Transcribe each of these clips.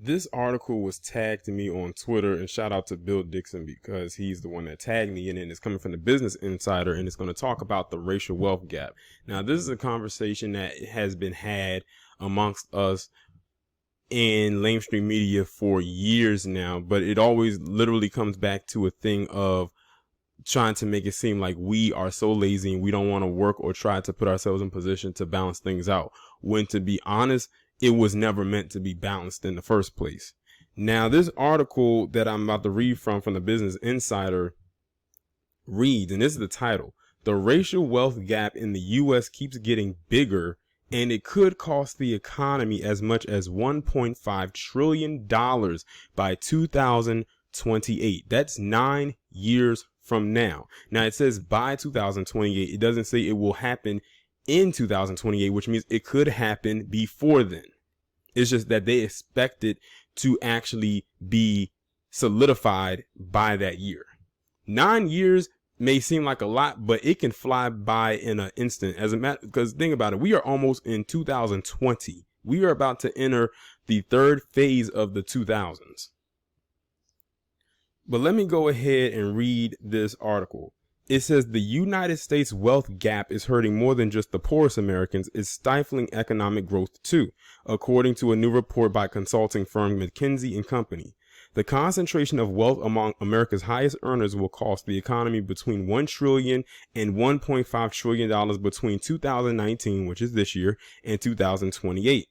This article was tagged to me on Twitter, and shout out to Bill Dixon because he's the one that tagged me in it. It's coming from the Business Insider, and it's going to talk about the racial wealth gap. Now, this is a conversation that has been had amongst us in mainstream media for years now, but it always literally comes back to a thing of trying to make it seem like we are so lazy and we don't want to work or try to put ourselves in position to balance things out. When, to be honest, it was never meant to be balanced in the first place. Now, this article that I'm about to read from the Business Insider reads, and this is the title: "The racial wealth gap in the U.S. keeps getting bigger, and it could cost the economy as much as $1.5 trillion by 2028. That's 9 years from now. Now, it says by 2028. It doesn't say it will happen in 2028, which means it could happen before then. It's just that they expect it to actually be solidified by that year. 9 years may seem like a lot, but it can fly by in an instant. As a matter, because think about it, we are almost in 2020. We are about to enter the third phase of the 2000s. But let me go ahead and read this article. It says the United States wealth gap is hurting more than just the poorest Americans. It's stifling economic growth too, according to a new report by consulting firm McKinsey & Company. The concentration of wealth among America's highest earners will cost the economy between $1 trillion and $1.5 trillion between 2019, which is this year, and 2028.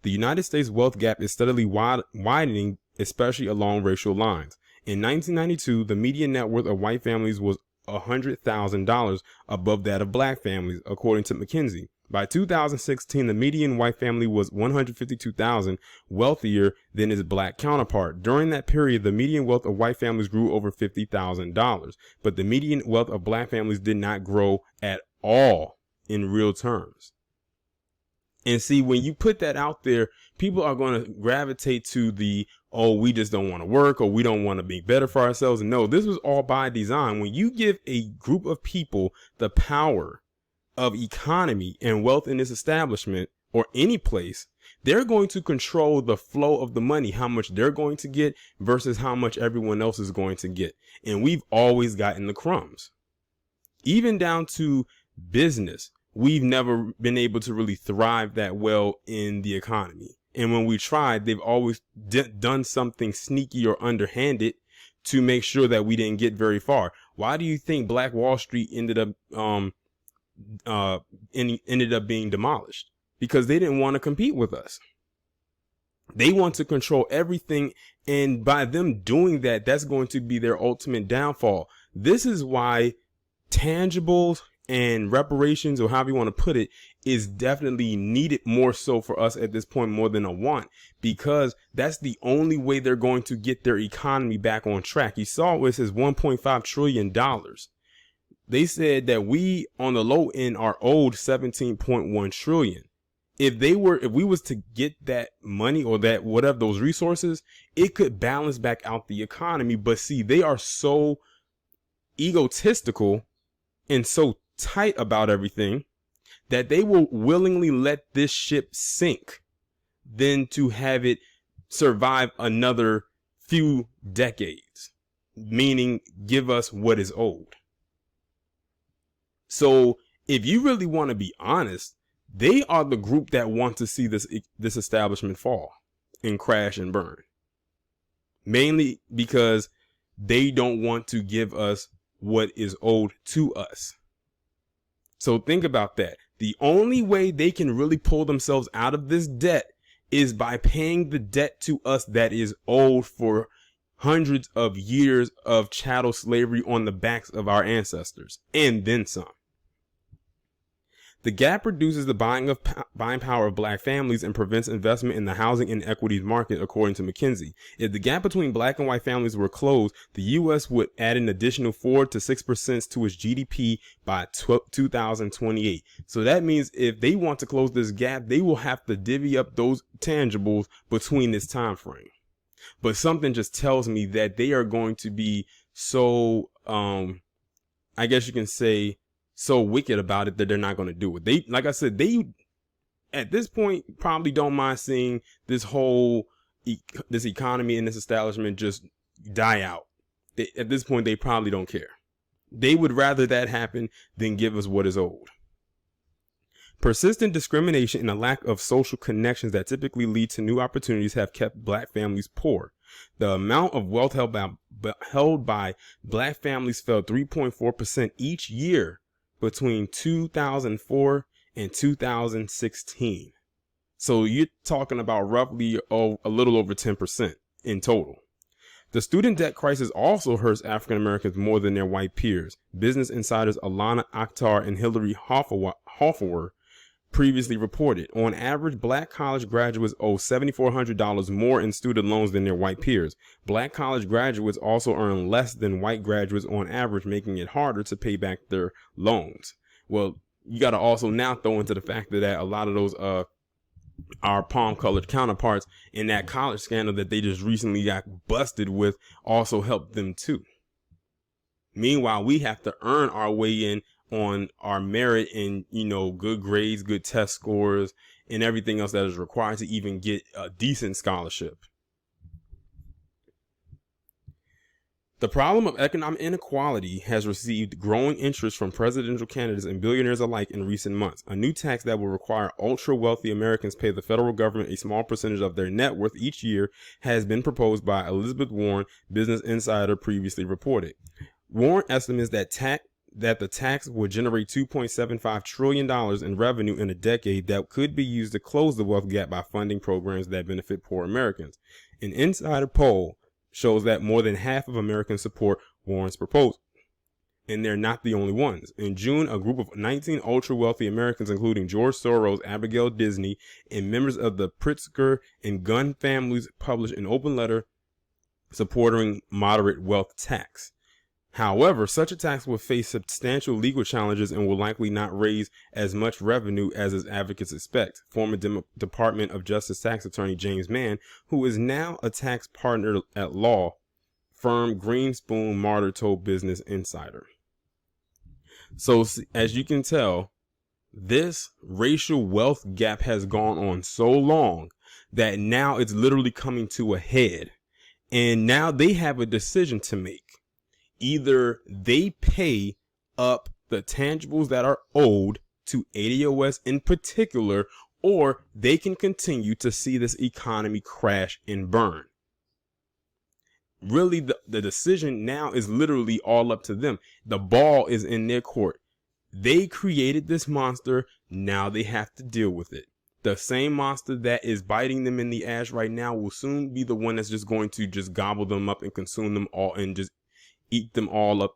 The United States wealth gap is steadily widening, especially along racial lines. In 1992, the median net worth of white families was $100,000 above that of black families, according to McKinsey. By 2016, the median white family was $152,000 wealthier than its black counterpart. During that period, the median wealth of white families grew over $50,000, but the median wealth of black families did not grow at all in real terms. And see, when you put that out there, people are going to gravitate to the, oh, we just don't want to work, or we don't want to be better for ourselves. No, this was all by design. When you give a group of people the power of economy and wealth in this establishment or any place, they're going to control the flow of the money, how much they're going to get versus how much everyone else is going to get. And we've always gotten the crumbs. Even down to business, we've never been able to really thrive that well in the economy. And when we tried, they've always done something sneaky or underhanded to make sure that we didn't get very far. Why do you think Black Wall Street ended up being demolished? Because they didn't want to compete with us. They want to control everything, and by them doing that, that's going to be their ultimate downfall. This is why tangibles and reparations, or however you want to put it, is definitely needed more so for us at this point, more than a want, because that's the only way they're going to get their economy back on track. You saw where it says $1.5 trillion. They said that we on the low end are owed $17.1 trillion. If we was to get that money or that whatever, those resources, it could balance back out the economy. But see, they are so egotistical and so tight about everything that they will willingly let this ship sink than to have it survive another few decades, meaning give us what is owed. So if you really want to be honest, they are the group that want to see this establishment fall and crash and burn, mainly because they don't want to give us what is owed to us. So think about that. The only way they can really pull themselves out of this debt is by paying the debt to us that is owed for hundreds of years of chattel slavery on the backs of our ancestors, and then some. The gap reduces the buying power of black families and prevents investment in the housing and equities market, according to McKinsey. If the gap between black and white families were closed, the U.S. would add an additional 4 to 6% to its GDP by 2028. So that means if they want to close this gap, they will have to divvy up those tangibles between this time frame. But something just tells me that they are going to be so, I guess you can say, so wicked about it that they're not going to do it. They, like I said, they at this point probably don't mind seeing this whole this economy and this establishment just die out. At this point, they probably don't care. They would rather that happen than give us what is owed. Persistent discrimination and a lack of social connections that typically lead to new opportunities have kept black families poor. The amount of wealth held by black families fell 3.4% each year between 2004 and 2016. So you're talking about roughly a little over 10% in total. The student debt crisis also hurts African Americans more than their white peers. Business insiders Alana Akhtar and Hillary Hoffer previously reported. On average, black college graduates owe $7,400 more in student loans than their white peers. Black college graduates also earn less than white graduates on average, making it harder to pay back their loans. Well, you got to also now throw into the fact that a lot of those our palm-colored counterparts in that college scandal that they just recently got busted with also helped them too. Meanwhile, we have to earn our way in on our merit and, good grades, good test scores, and everything else that is required to even get a decent scholarship. The problem of economic inequality has received growing interest from presidential candidates and billionaires alike in recent months. A new tax that will require ultra-wealthy Americans pay the federal government a small percentage of their net worth each year has been proposed by Elizabeth Warren, Business Insider previously reported. Warren estimates that the tax would generate $2.75 trillion in revenue in a decade that could be used to close the wealth gap by funding programs that benefit poor Americans. An Insider poll shows that more than half of Americans support Warren's proposal. And they're not the only ones. In June, a group of 19 ultra-wealthy Americans, including George Soros, Abigail Disney, and members of the Pritzker and Gunn families, published an open letter supporting moderate wealth tax. However, such a tax will face substantial legal challenges and will likely not raise as much revenue as its advocates expect. Former Department of Justice tax attorney James Mann, who is now a tax partner at law firm Greenspoon Martyr, told Business Insider. So as you can tell, this racial wealth gap has gone on so long that now it's literally coming to a head. And now they have a decision to make. Either they pay up the tangibles that are owed to ADOS in particular, or they can continue to see this economy crash and burn. Really, the decision now is literally all up to them. The ball is in their court. They created this monster. Now they have to deal with it. The same monster that is biting them in the ass right now will soon be the one that's just going to just gobble them up and consume them all and just eat them all up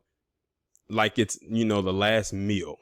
like it's, the last meal.